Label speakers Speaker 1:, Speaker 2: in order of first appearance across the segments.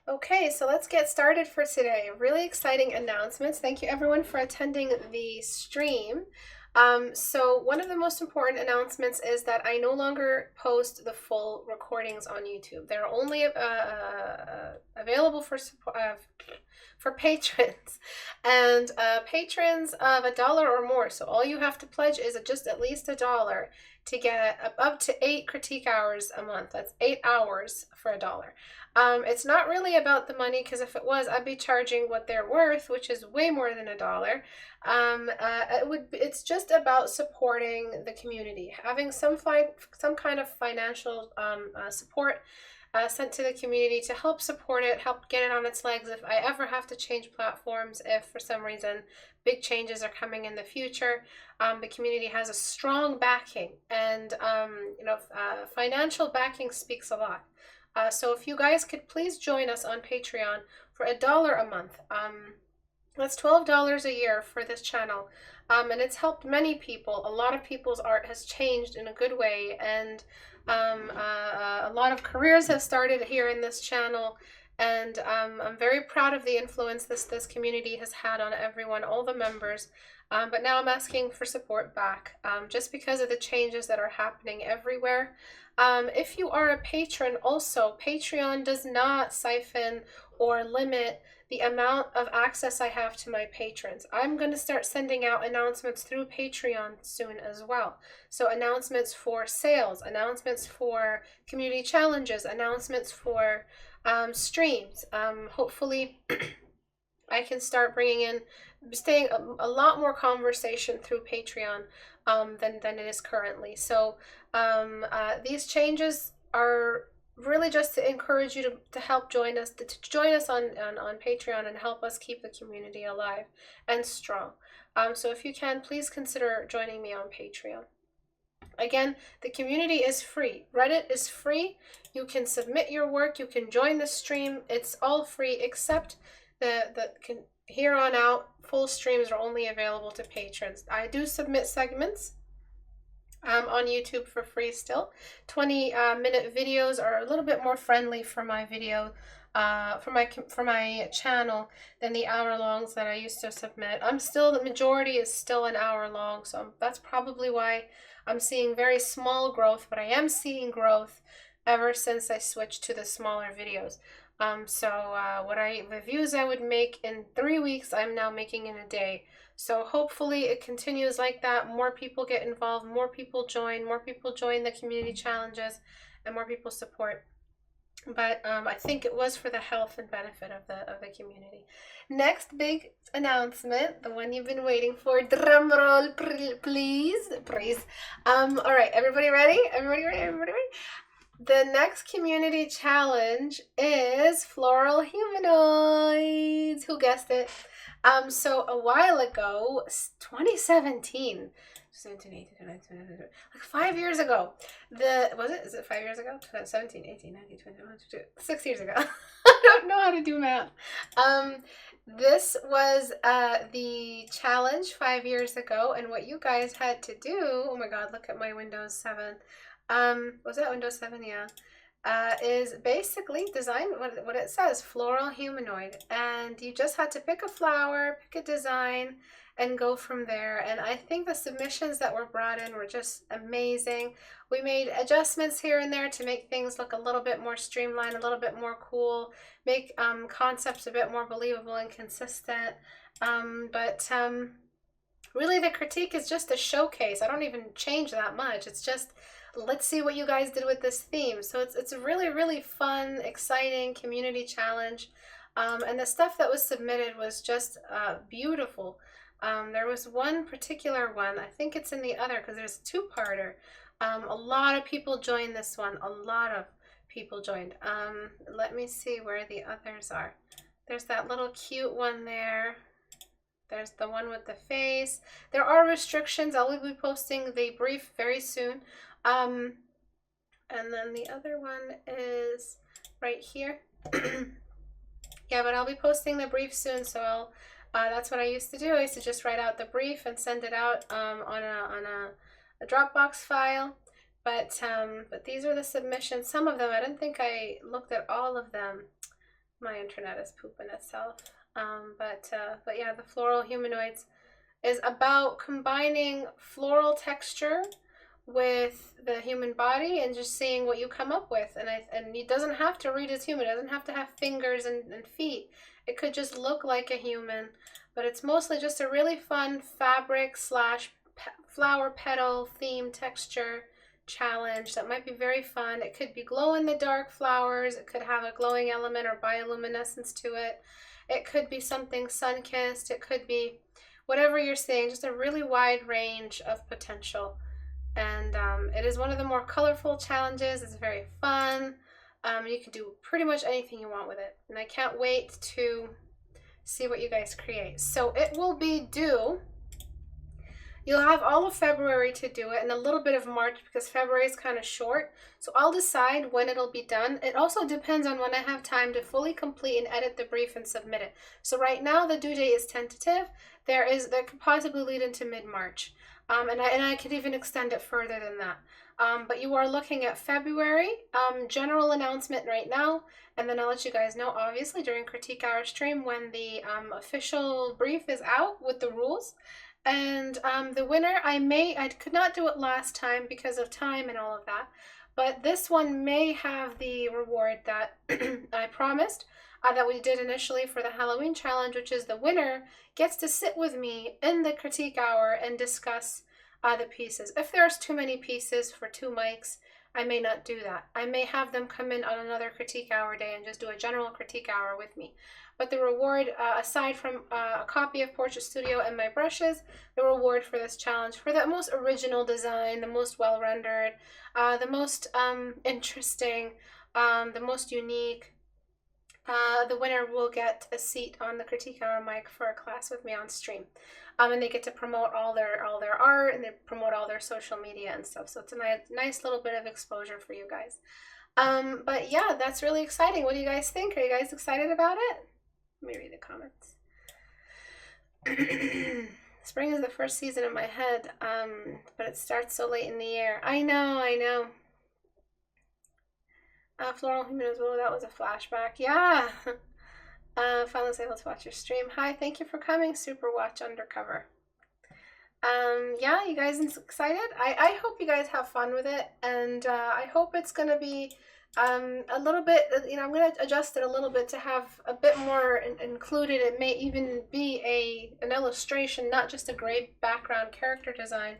Speaker 1: Okay, so let's get started for today. Really exciting announcements. Thank you everyone for attending the stream. So one of the most important announcements is that I no longer post the full recordings on YouTube. They're only available for patrons and patrons of $1 or more. So all you have to pledge is just at least $1 to get up to 8 critique hours a month. That's 8 hours for $1. It's not really about the money, because if it was, I'd be charging what they're worth, which is way more than $1. It's just about supporting the community, having some kind of financial support sent to the community to help support it, help get it on its legs if I ever have to change platforms, if for some reason big changes are coming in the future. The community has a strong backing, and financial backing speaks a lot. So if you guys could please join us on Patreon for $1 a month. That's $12 a year for this channel. And it's helped many people. A lot of people's art has changed in a good way, and a lot of careers have started here in this channel. And I'm very proud of the influence this community has had on everyone, all the members. But now I'm asking for support back, just because of the changes that are happening everywhere. If you are a patron also, Patreon does not siphon or limit the amount of access I have to my patrons. I'm going to start sending out announcements through Patreon soon as well. So announcements for sales, announcements for community challenges, announcements for streams. Hopefully I can start bringing in, staying a lot more conversation through Patreon than it is currently. So these changes are really just to encourage you to help join us, to join us on Patreon and help us keep the community alive and strong. So if you can, please consider joining me on Patreon. Again, the community is free. Reddit is free. You can submit your work. You can join the stream. It's all free, except here on out, full streams are only available to patrons. I do submit segments on YouTube for free still. 20-minute videos are a little bit more friendly for my video, for my channel, than the hour-longs that I used to submit. The majority is still an hour long, so that's probably why I'm seeing very small growth, but I am seeing growth ever since I switched to the smaller videos. The views I would make in 3 weeks, I'm now making in a day. So hopefully it continues like that. More people get involved, more people join the community challenges, and more people support. But I think it was for the health and benefit of the community. Next big announcement, the one you've been waiting for. Drum roll, please. All right, everybody ready? Everybody ready? The next community challenge is floral humanoids. Who guessed it? So a while ago, 2017, 17, 18, 19, like 5 years ago, is it 5 years ago? 17, 18, 19, 20, 22, 6 years ago. I don't know how to do math. This was the challenge 5 years ago, and what you guys had to do, oh my god, look at my Windows 7. Was that Windows 7? Yeah. Is basically design what it says, floral humanoid, and you just had to pick a flower, pick a design, and go from there. And I think the submissions that were brought in were just amazing. We made adjustments here and there to make things look a little bit more streamlined, a little bit more cool, make concepts a bit more believable and consistent. Really the critique is just a showcase. I don't even change that much. It's just, let's see what you guys did with this theme. So it's a really, really fun, exciting community challenge. And the stuff that was submitted was just beautiful. There was one particular one, I think it's in the other, because there's a two-parter. A lot of people joined this one. A lot of people joined. Let me see where the others are. There's that little cute one there. There's the one with the face. There are restrictions. I will be posting the brief very soon. And then the other one is right here. Yeah, but I'll be posting the brief soon, so that's what I used to do. I used to just write out the brief and send it out on a Dropbox file. But these are the submissions. Some of them, I didn't think I looked at all of them. My internet is pooping itself. But yeah, the floral humanoids is about combining floral texture with the human body and just seeing what you come up with. And it doesn't have to read as human. It doesn't have to have fingers and feet. It could just look like a human, but it's mostly just a really fun fabric slash flower petal theme texture challenge that might be very fun. It could be glow in the dark flowers. It could have a glowing element or bioluminescence to it. It could be something sun-kissed. It could be whatever you're seeing, just a really wide range of potential. And it is one of the more colorful challenges. It's very fun. You can do pretty much anything you want with it. And I can't wait to see what you guys create. So it will be due. You'll have all of February to do it and a little bit of March because February is kind of short. So I'll decide when it'll be done. It also depends on when I have time to fully complete and edit the brief and submit it. So right now the due date is tentative. That could possibly lead into mid-March. And I could even extend it further than that. But you are looking at February, general announcement right now, and then I'll let you guys know, obviously, during Critique Hour stream when the official brief is out with the rules. And the winner, I could not do it last time because of time and all of that, but this one may have the reward that I promised, that we did initially for the Halloween challenge, which is the winner gets to sit with me in the critique hour and discuss the pieces. If there's too many pieces for 2 mics, I may not do that. I may have them come in on another critique hour day and just do a general critique hour with me. But the reward, aside from a copy of Portrait Studio and my brushes, the reward for this challenge, for the most original design, the most well-rendered, the most interesting, the most unique, the winner will get a seat on the Critique Hour mic for a class with me on stream. And they get to promote all their art, and they promote all their social media and stuff. So it's a nice little bit of exposure for you guys. But yeah, that's really exciting. What do you guys think? Are you guys excited about it? Let me read the comments. Spring is the first season in my head, but it starts so late in the year. I know. Floral Humans, oh, that was a flashback. Yeah. Finally was able to watch your stream. Hi, thank you for coming, Super Watch Undercover. Yeah, you guys excited? I hope you guys have fun with it, and I hope it's going to be a little bit, I'm going to adjust it a little bit to have a bit more included. It may even be an illustration, not just a gray background character design,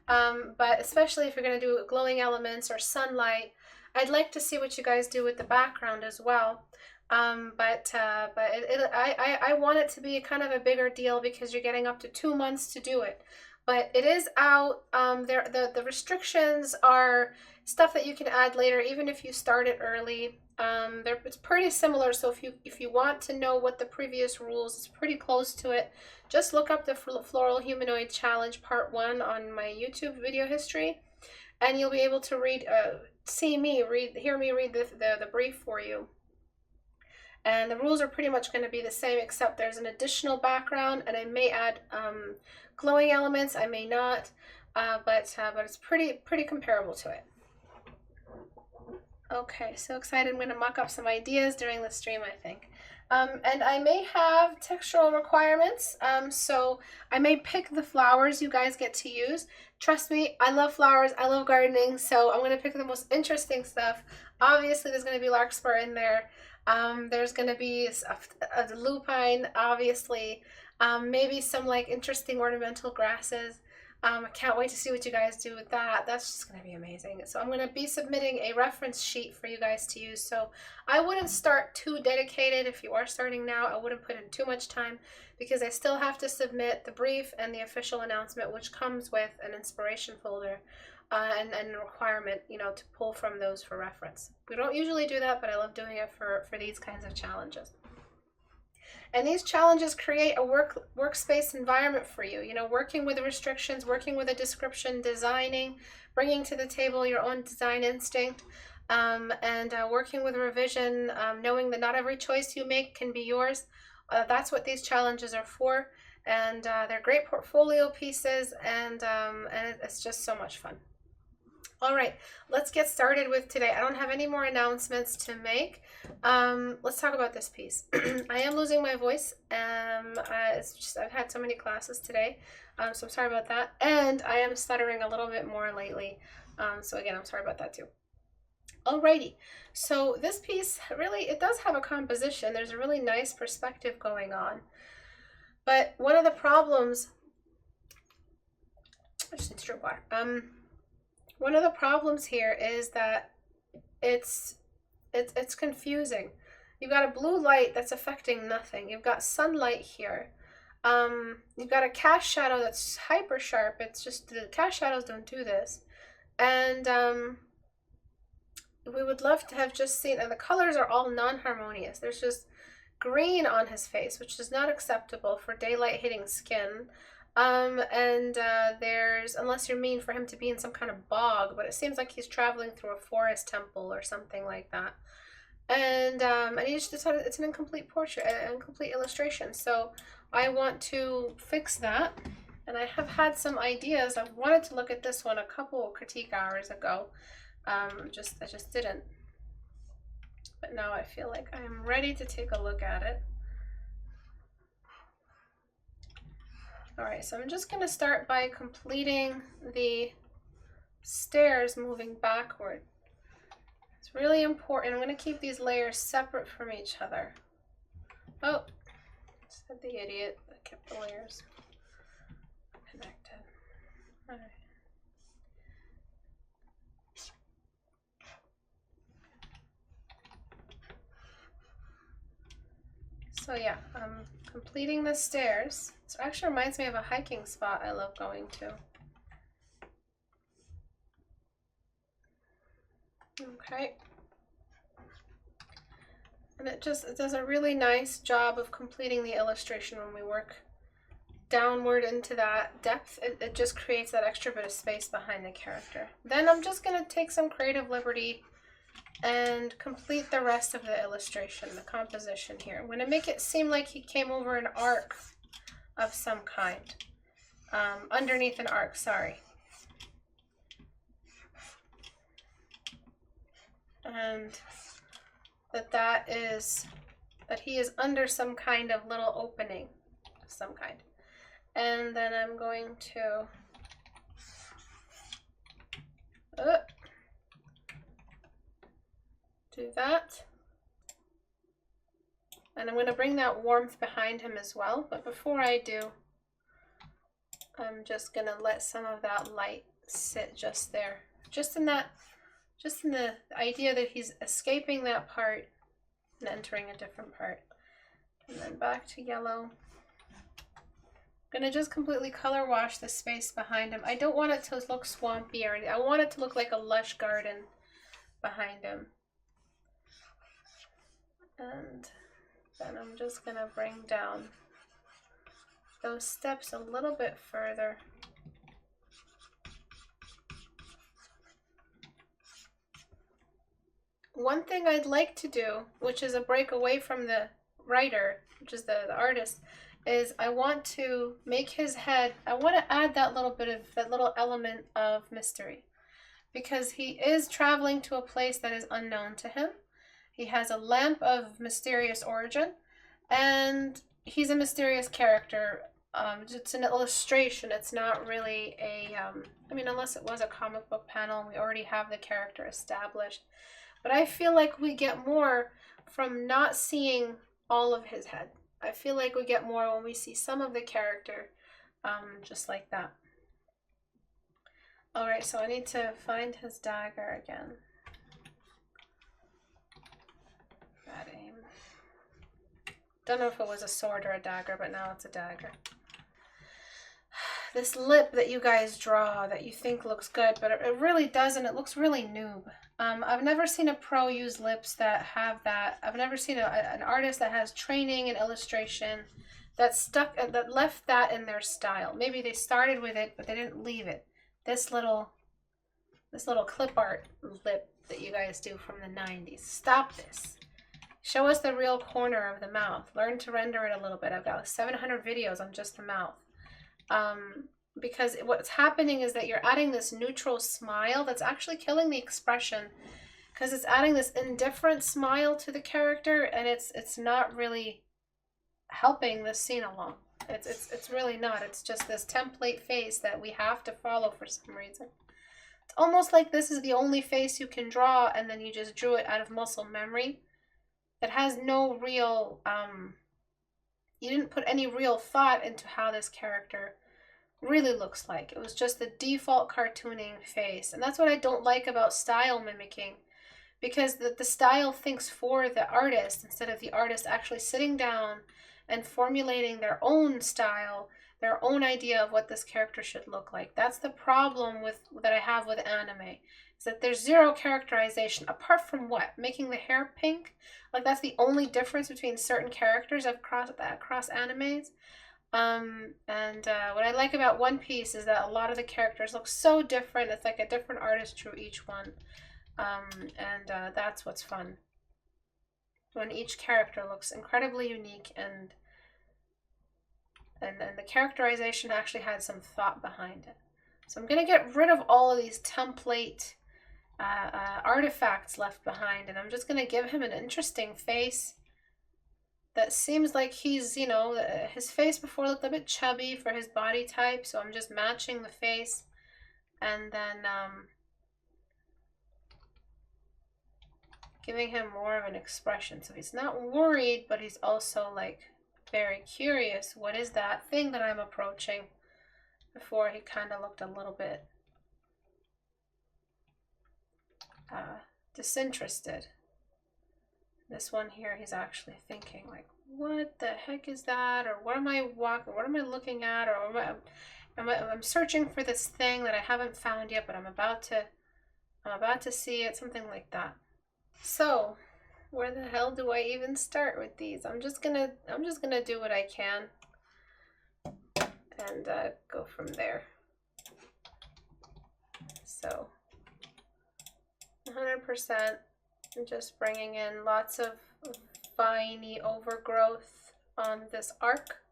Speaker 1: but especially if you're going to do glowing elements or sunlight, I'd like to see what you guys do with the background as well. But I want it to be kind of a bigger deal because you're getting up to 2 months to do it. But it is out. The restrictions are stuff that you can add later, even if you start it early. It's pretty similar. So if you want to know what the previous rules, it's pretty close to it. Just look up the Floral Humanoid Challenge Part 1 on my YouTube video history, and you'll be able to hear me read the brief for you. And the rules are pretty much going to be the same, except there's an additional background, and I may add glowing elements. I may not, but it's pretty comparable to it. Okay, so excited. I'm going to mock up some ideas during the stream, I think. And I may have textural requirements, so I may pick the flowers you guys get to use. Trust me, I love flowers, I love gardening, so I'm going to pick the most interesting stuff. Obviously, there's going to be larkspur in there. There's going to be a lupine, obviously, maybe some like interesting ornamental grasses. I can't wait to see what you guys do with that. That's just going to be amazing. So I'm going to be submitting a reference sheet for you guys to use. So I wouldn't start too dedicated. If you are starting now, I wouldn't put in too much time because I still have to submit the brief and the official announcement, which comes with an inspiration folder and a requirement, to pull from those for reference. We don't usually do that, but I love doing it for these kinds of challenges. And these challenges create a workspace environment for you, working with the restrictions, working with a description, designing, bringing to the table your own design instinct, and working with revision, knowing that not every choice you make can be yours. That's what these challenges are for. And they're great portfolio pieces, and it's just so much fun. All right, let's get started with today. I don't have any more announcements to make. Let's talk about this piece. I am losing my voice. It's just I've had so many classes today, so I'm sorry about that. And I am stuttering a little bit more lately. So again, I'm sorry about that too. Alrighty, so this piece really, it does have a composition. There's a really nice perspective going on. But one of the problems, I just need to drink water. One of the problems here is that it's confusing. You've got a blue light that's affecting nothing. You've got sunlight here. You've got a cast shadow that's hyper sharp. It's just the cast shadows don't do this. And we would love to have just seen, and the colors are all non-harmonious. There's just green on his face, which is not acceptable for daylight hitting skin. There's, unless you're mean for him to be in some kind of bog, but it seems like he's traveling through a forest temple or something like that. And he just decided it's an incomplete portrait, an incomplete illustration. So I want to fix that. And I have had some ideas. I've wanted to look at this one a couple critique hours ago. I just didn't. But now I feel like I'm ready to take a look at it. All right, so I'm just going to start by completing the stairs moving backward. It's really important. I'm going to keep these layers separate from each other. Oh, said the idiot that kept the layers connected. All right. So yeah, I'm completing the stairs. It actually reminds me of a hiking spot I love going to. Okay. And it does a really nice job of completing the illustration when we work downward into that depth. It just creates that extra bit of space behind the character. Then I'm just going to take some creative liberty and complete the rest of the illustration, the composition here. I'm going to make it seem like he came over an arc of some kind, underneath an arc, sorry. And that he is under some kind of little opening of some kind. And then I'm going to do that. And I'm going to bring that warmth behind him as well. But before I do, I'm just going to let some of that light sit just there. Just in the idea that he's escaping that part and entering a different part. And then back to yellow. I'm going to just completely color wash the space behind him. I don't want it to look swampy or anything. I want it to look like a lush garden behind him. And then I'm just going to bring down those steps a little bit further. One thing I'd like to do, which is a break away from the writer, which is the artist, is I want to make his head, I want to add that little element of mystery, because he is traveling to a place that is unknown to him. He has a lamp of mysterious origin, and he's a mysterious character. It's an illustration. It's not really a, I mean, unless it was a comic book panel and we already have the character established. But I feel like we get more from not seeing all of his head. I feel like we get more when we see some of the character, just like that. All right, so I need to find his dagger again. Bad aim. Don't know if it was a sword or a dagger, but now it's a dagger. This lip that you guys draw that you think looks good, but it really doesn't. It looks really noob. I've never seen a pro use lips that have that. I've never seen an artist that has training and illustration that left that in their style. Maybe they started with it, but they didn't leave it. This little clip art lip that you guys do from the 90s. Stop this. Show us the real corner of the mouth. Learn to render it a little bit. I've got 700 videos on just the mouth. because what's happening is that you're adding this neutral smile that's actually killing the expression, because it's adding this indifferent smile to the character, and it's not really helping the scene along. It's really not. It's just this template face that we have to follow for some reason. It's almost like this is the only face you can draw, and then you just drew it out of muscle memory. It has no real, you didn't put any real thought into how this character really looks like. It was just the default cartooning face. And that's what I don't like about style mimicking, because the style thinks for the artist instead of the artist actually sitting down and formulating their own style, their own idea of what this character should look like. That's the problem that I have with anime, is that there's zero characterization apart from what? Making the hair pink? Like, that's the only difference between certain characters across animes. What I like about One Piece is that a lot of the characters look so different. It's like a different artist drew each one. That's what's fun. When each character looks incredibly unique, and the characterization actually had some thought behind it. So I'm going to get rid of all of these template artifacts left behind, and I'm just going to give him an interesting face that seems like he's, you know, his face before looked a bit chubby for his body type, so I'm just matching the face, and then giving him more of an expression. So he's not worried, but he's also like very curious. What is that thing that I'm approaching? Before he kind of looked a little bit disinterested. This one here, he's actually thinking like, what the heck is that? Or what am I looking at? Or I'm searching for this thing that I haven't found yet, but I'm about to see it, something like that. So, where the hell do I even start with these? I'm just gonna do what I can and go from there. So, 100%, just bringing in lots of viney overgrowth on this arc.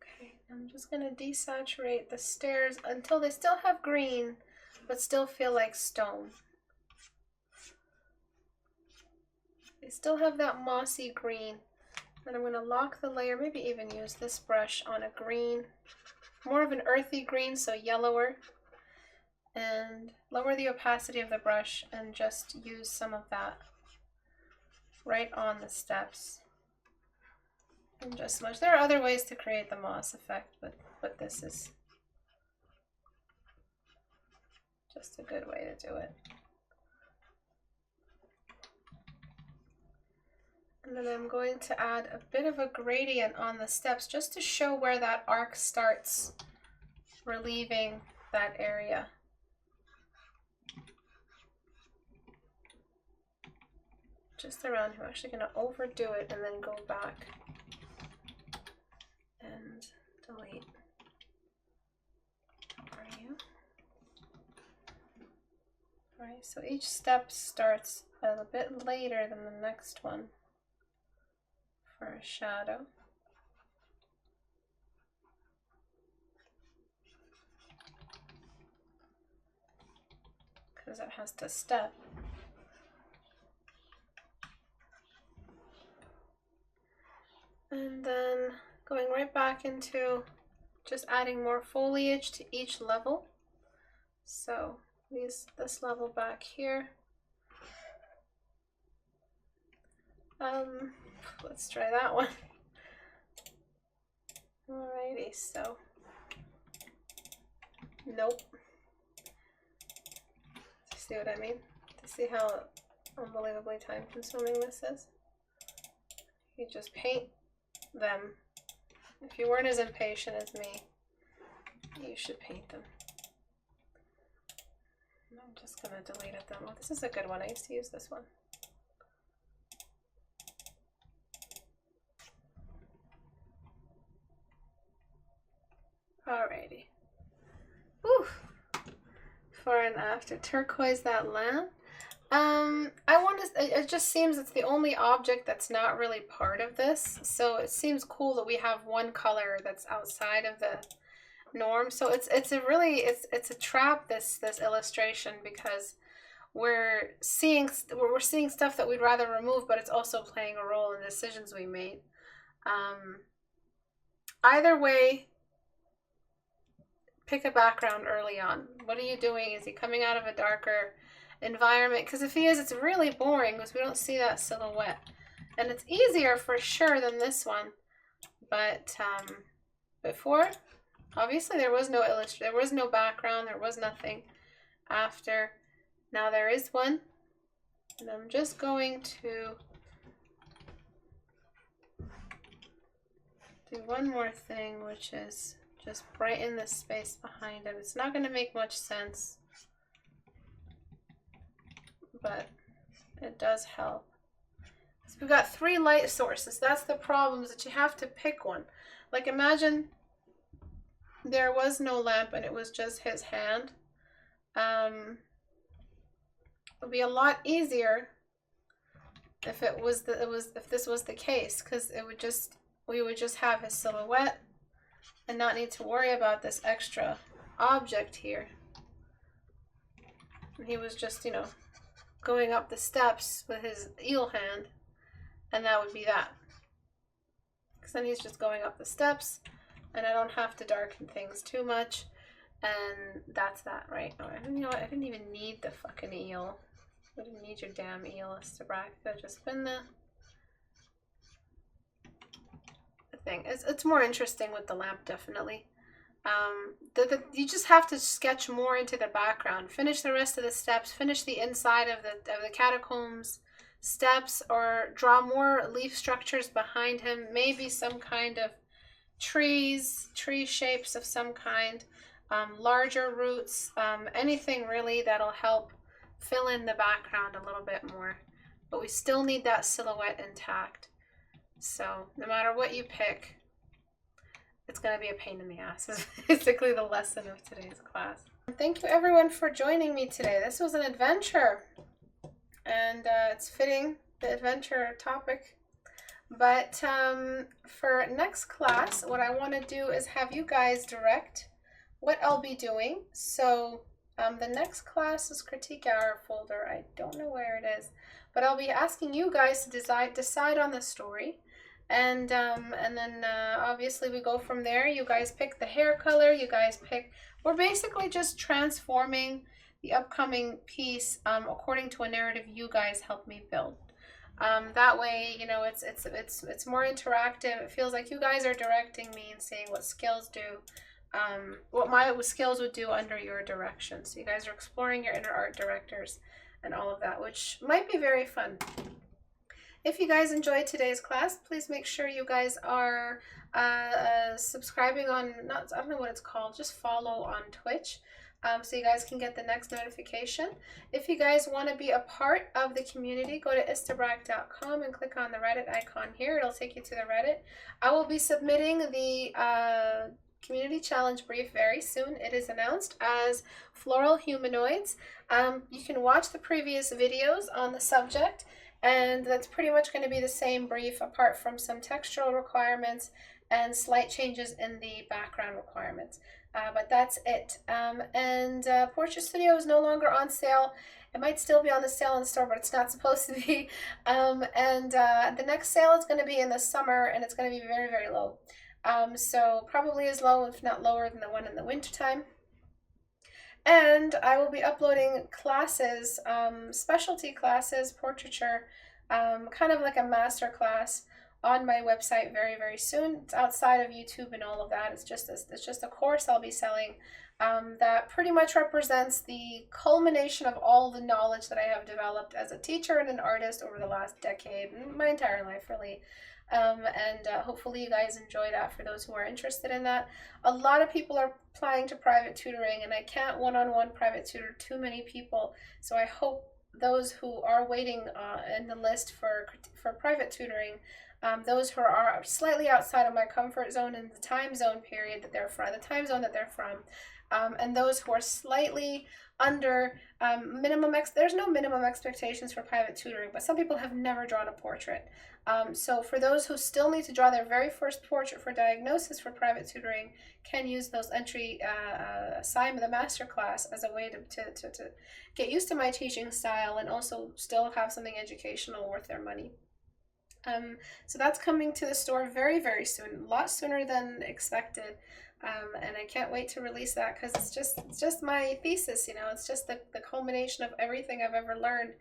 Speaker 1: Okay, I'm just gonna desaturate the stairs until they still have green, but still feel like stone. They still have that mossy green. And I'm going to lock the layer, maybe even use this brush on a green, more of an earthy green, so yellower, and lower the opacity of the brush and just use some of that right on the steps. And just smudge. There are other ways to create the moss effect, but this is just a good way to do it. And then I'm going to add a bit of a gradient on the steps just to show where that arc starts, relieving that area. Just around here. I'm actually going to overdo it and then go back and delete. Where are you? Alright, so each step starts a bit later than the next one for a shadow. Because it has to step. And then going right back into just adding more foliage to each level. So this level back here. Let's try that one. Alrighty, so nope. See what I mean? To see how unbelievably time consuming this is. You just paint them. If you weren't as impatient as me, you should paint them. I'm just gonna delete it then. Oh, this is a good one. I used to use this one. Alrighty. Whew. Before and after. Turquoise that lamp. I want to, it just seems it's the only object that's not really part of this. So it seems cool that we have one color that's outside of the norm. So it's a really, it's a trap, this illustration, because we're seeing stuff that we'd rather remove, but it's also playing a role in the decisions we made. Either way, pick a background early on. What are you doing? Is he coming out of a darker environment? Because if he is, it's really boring because we don't see that silhouette. And it's easier for sure than this one. But before, obviously there was no there was no background, there was nothing after. Now there is one. And I'm just going to do one more thing, which is just brighten the space behind him. It's not going to make much sense, but it does help. So we've got 3 light sources. That's the problem, is that you have to pick one. Like, imagine there was no lamp and it was just his hand. It would be a lot easier if if this was the case, because we would just have his silhouette and not need to worry about this extra object here. And he was just, you know, going up the steps with his eel hand, and that would be that. Because then he's just going up the steps, and I don't have to darken things too much, and that's that, right? Oh, you know what? I didn't even need the fucking eel. I didn't need your damn eel, Istebrak. Could have just been the thing. It's more interesting with the lamp, definitely. You just have to sketch more into the background. Finish the rest of the steps. Finish the inside of the catacombs steps, or draw more leaf structures behind him. Maybe some kind of tree shapes of some kind, larger roots, anything really that'll help fill in the background a little bit more. But we still need that silhouette intact. So no matter what you pick, it's going to be a pain in the ass, is basically the lesson of today's class. Thank you everyone for joining me today. This was an adventure, and it's fitting, the adventure topic. But for next class, what I want to do is have you guys direct what I'll be doing. So the next class is Critique Hour folder. I don't know where it is, but I'll be asking you guys to decide on the story. And then obviously we go from there. You guys pick the hair color, you guys pick, we're basically just transforming the upcoming piece according to a narrative you guys help me build. That way, you know, it's more interactive. It feels like you guys are directing me and saying what skills do, what my skills would do under your direction. So you guys are exploring your inner art directors and all of that, which might be very fun. If you guys enjoyed today's class, please make sure you guys are subscribing on, I don't know what it's called, just follow on Twitch, so you guys can get the next notification. If you guys want to be a part of the community, go to istebrak.com and click on the Reddit icon here. It'll take you to the Reddit. I will be submitting the community challenge brief very soon. It is announced as Floral Humanoids. You can watch the previous videos on the subject, and that's pretty much going to be the same brief, apart from some textural requirements and slight changes in the background requirements. But that's it. Portrait Studio is no longer on sale. It might still be on the sale in the store, but it's not supposed to be. The next sale is going to be in the summer, and it's going to be very, very low. So probably as low, if not lower, than the one in the wintertime. And I will be uploading classes, specialty classes, portraiture, kind of like a master class on my website very, very soon. It's outside of YouTube and all of that. It's just a course I'll be selling that pretty much represents the culmination of all the knowledge that I have developed as a teacher and an artist over the last decade, my entire life really. Hopefully you guys enjoy that, for those who are interested in that. A lot of people are applying to private tutoring, and I can't one-on-one private tutor too many people, so I hope those who are waiting in the list for private tutoring, those who are slightly outside of my comfort zone in the time zone period that they're from, and those who are slightly under there's no minimum expectations for private tutoring, but some people have never drawn a portrait. So for those who still need to draw their very first portrait for diagnosis for private tutoring, can use those entry assignment, the master class, as a way to get used to my teaching style and also still have something educational worth their money. So that's coming to the store very, very soon, a lot sooner than expected. And I can't wait to release that because it's just my thesis, you know, it's just the culmination of everything I've ever learned.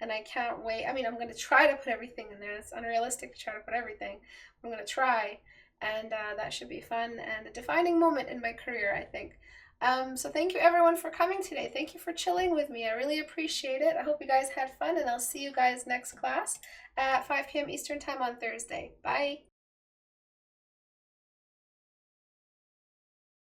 Speaker 1: And I can't wait. I mean, I'm going to try to put everything in there. It's unrealistic to try to put everything. I'm going to try, and that should be fun and a defining moment in my career, I think. So thank you everyone for coming today. Thank you for chilling with me. I really appreciate it. I hope you guys had fun, and I'll see you guys next class at 5 p.m. Eastern Time on Thursday. Bye.